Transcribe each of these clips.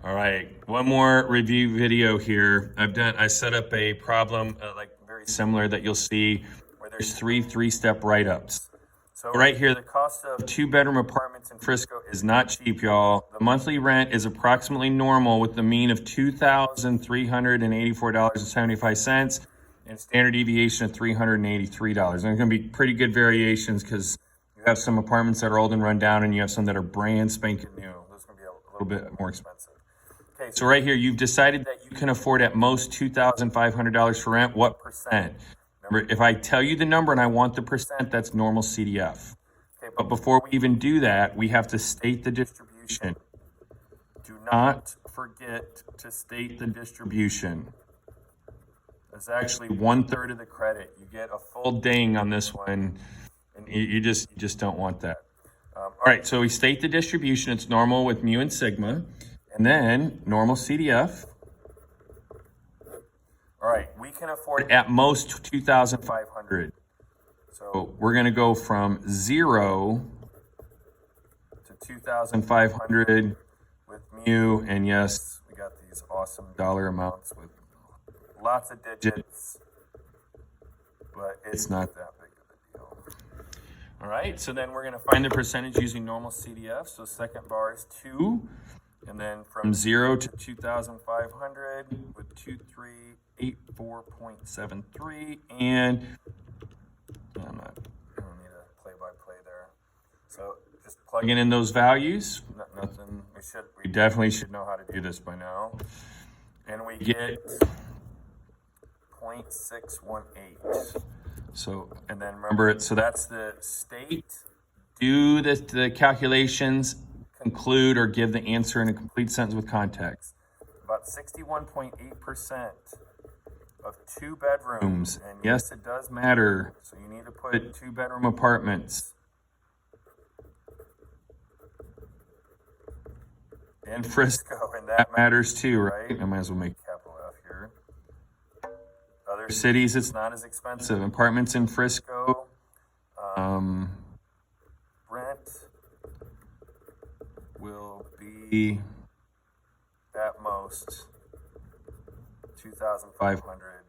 All right, one more review video here. I set up a problem like very similar that you'll see where there's three-step write-ups. So right here, the cost of 2-bedroom apartments in Frisco is not cheap, y'all. The monthly rent is approximately normal with the mean of $2,384.75 and standard deviation of $383. And there's gonna be pretty good variations because you have some apartments that are old and run down and you have some that are brand spanking new. Those are gonna be a little bit more expensive. Okay, so right here, you've decided that you can afford at most $2,500 for rent. What percent? Remember, if I tell you the number and I want the percent, that's normal CDF. Okay, but before we even do that, we have to state the distribution. Do not forget to state the distribution. That's actually 1/3 of the credit. You get a full ding on this one, and you just don't want that. All right, so we state the distribution. It's normal with mu and sigma. And then normal CDF. All right, we can afford at most 2,500. So we're going to go from 0 to 2,500 with mu. And yes, we got these awesome dollar amounts with lots of digits, but it's not that big of a deal. All right, so then we're going to find the percentage using normal CDF. So second bar is 2. And then from 0 to 2,500 with 2384.73, and I don't need a play-by-play there. So just plugging in those values. Nothing. We definitely should know how to do this by now. And we get 0.618. So, and then remember it. So that's the state. Do the calculations. Conclude or give the answer in a complete sentence with context. About 61.8% of 2 bedrooms, and yes, it does matter. So you need to put 2-bedroom apartments in Frisco, and that matters too, right? I might as well make capital F here. Other cities, it's not as expensive. Apartments in Frisco, rent will be at most 2,500.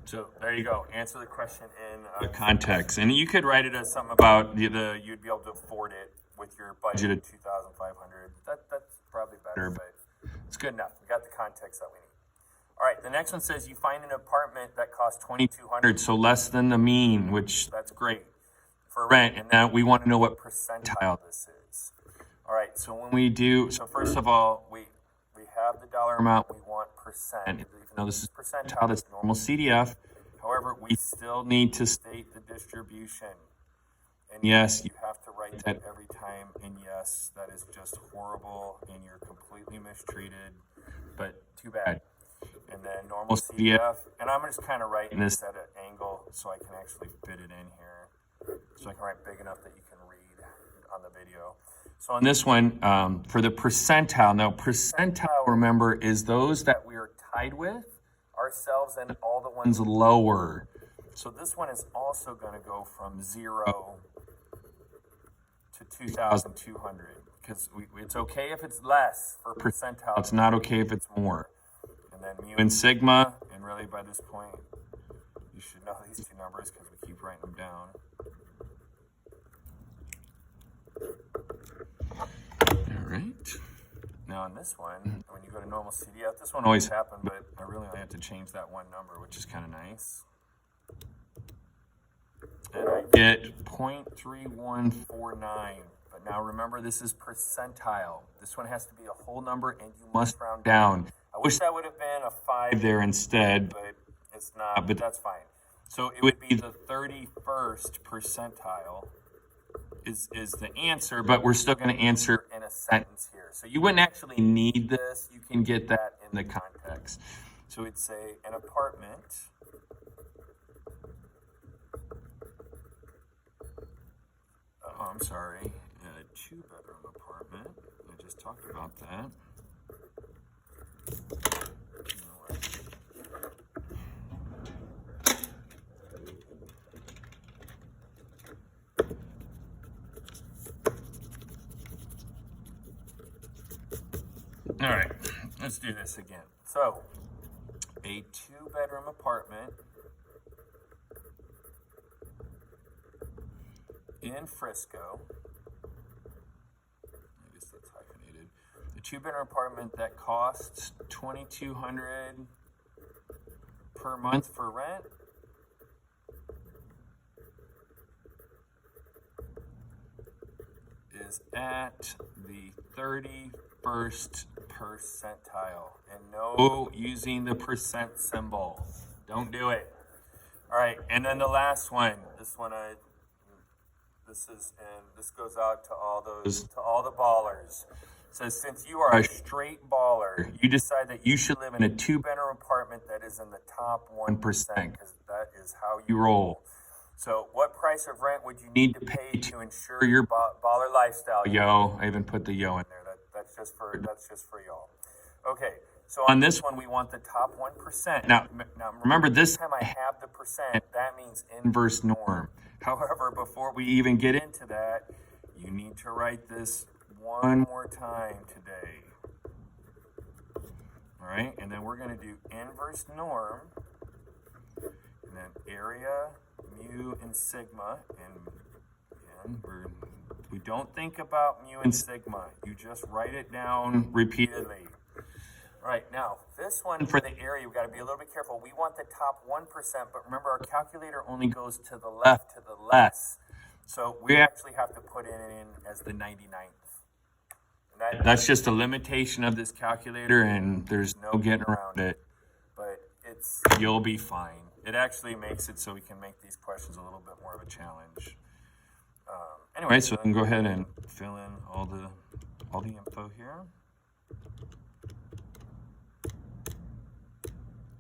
So there you go. Answer the question in context, and you could write it as something about you'd be able to afford it with your budget of 2,500. That's probably better, but it's good enough. We got the context that we need. All right. The next one says you find an apartment that costs 2,200, so less than the mean, which that's great. For rent, and now we want to know what percentile this is. All right, so when we do, so first of all, we have the dollar amount, we want percent. Even though this is percentile, that's normal CDF. However, we still need to state the distribution. And yes, you have to write that every time, and yes, that is just horrible, and you're completely mistreated, but too bad. And then normal CDF, and I'm just kind of writing this at an angle so I can actually fit it in here. So I can write big enough that you can read on the video. So on this one, for the percentile, now percentile, remember, is those that we are tied with ourselves and all the ones lower. So this one is also going to go from 0 to 2,200 because it's okay if it's less for percentile. It's not okay if it's more. And then mu and sigma, and really by this point, you should know these two numbers because we keep writing them down. All right. Now on this one, when you go to normal CDF, this one always happened, but I really only have to change that one number, which is kind of nice. And I get 0.3149. But now remember, this is percentile. This one has to be a whole number, and you must round down. I wish that would have been a 5 there instead, but it's not, but that's fine. So it would be the 31st percentile is the answer, but we're still going to answer in a sentence here. So you wouldn't actually need this. You can get that in the context. So we'd say an apartment I'm sorry, a 2-bedroom apartment. I just talked about that. All right, let's do this again. So, a 2-bedroom apartment in Frisco. I guess that's hyphenated. A 2-bedroom apartment that costs $2,200 per month for rent. Is at the 31st percentile, and no using the percent symbol. Don't do it. All right, and then the last one. This goes out to all the ballers. So since you are a straight baller, you decide that you should live in a 2-bedroom apartment that is in the top 1%, because that is how you roll. So what price of rent would you need to pay to ensure your baller lifestyle? Yo, I even put the yo in there. That's just for y'all. Okay, so on this one, we want the top 1%. Now remember, this time I have the percent. That means inverse norm. However, before we even get into that, you need to write this one more time today. All right, and then we're going to do inverse norm, and then area, mu, and sigma. And again, we don't think about mu and sigma. You just write it down repeatedly. All right, now this one for the area, we've got to be a little bit careful. We want the top 1%, but remember our calculator only goes to the left, to the less. So we actually have to put it in as the 99th. And that's just a limitation of this calculator, and there's no getting around it. But you'll be fine. It actually makes it so we can make these questions a little bit more of a challenge. Anyway, so then go ahead and fill in all the info here.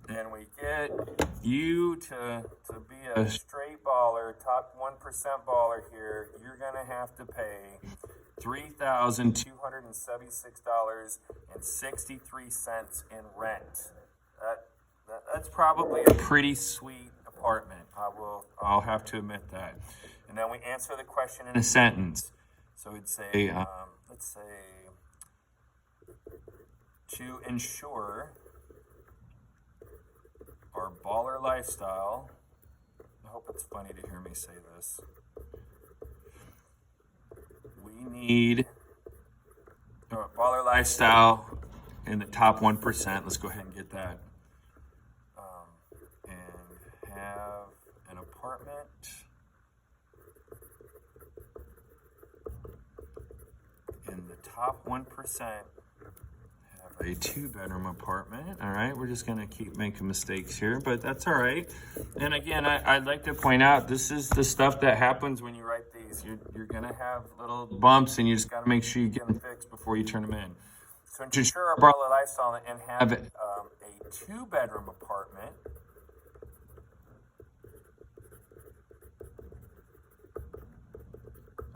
And we get you to be a straight baller, top 1% baller here. You're going to have to pay $3,276.63 in rent. That's probably a pretty sweet apartment. I'll have to admit that. And then we answer the question in a sentence. So we'd say, let's say, to ensure our baller lifestyle. I hope it's funny to hear me say this. We need our baller lifestyle in the top 1%. Let's go ahead and get that. And have an apartment in the top 1%. A 2-bedroom apartment. All right, we're just going to keep making mistakes here, but that's all right. And again, I'd like to point out, this is the stuff that happens when you write these. You're going to have little bumps, and you just got to make sure you get them fixed before you turn them in. So to ensure our baller lifestyle and have a 2-bedroom apartment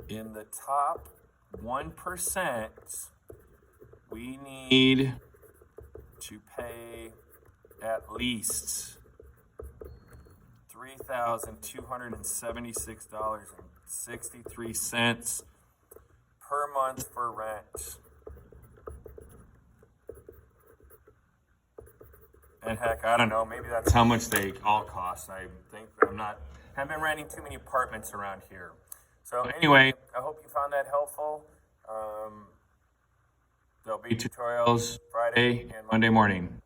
in the top 1%, we need to pay at least $3,276.63 per month for rent. And heck, I don't know, maybe that's how much they all cost. I think haven't been renting too many apartments around here. So anyway, I hope you found that helpful. There'll be tutorials Friday and Monday morning.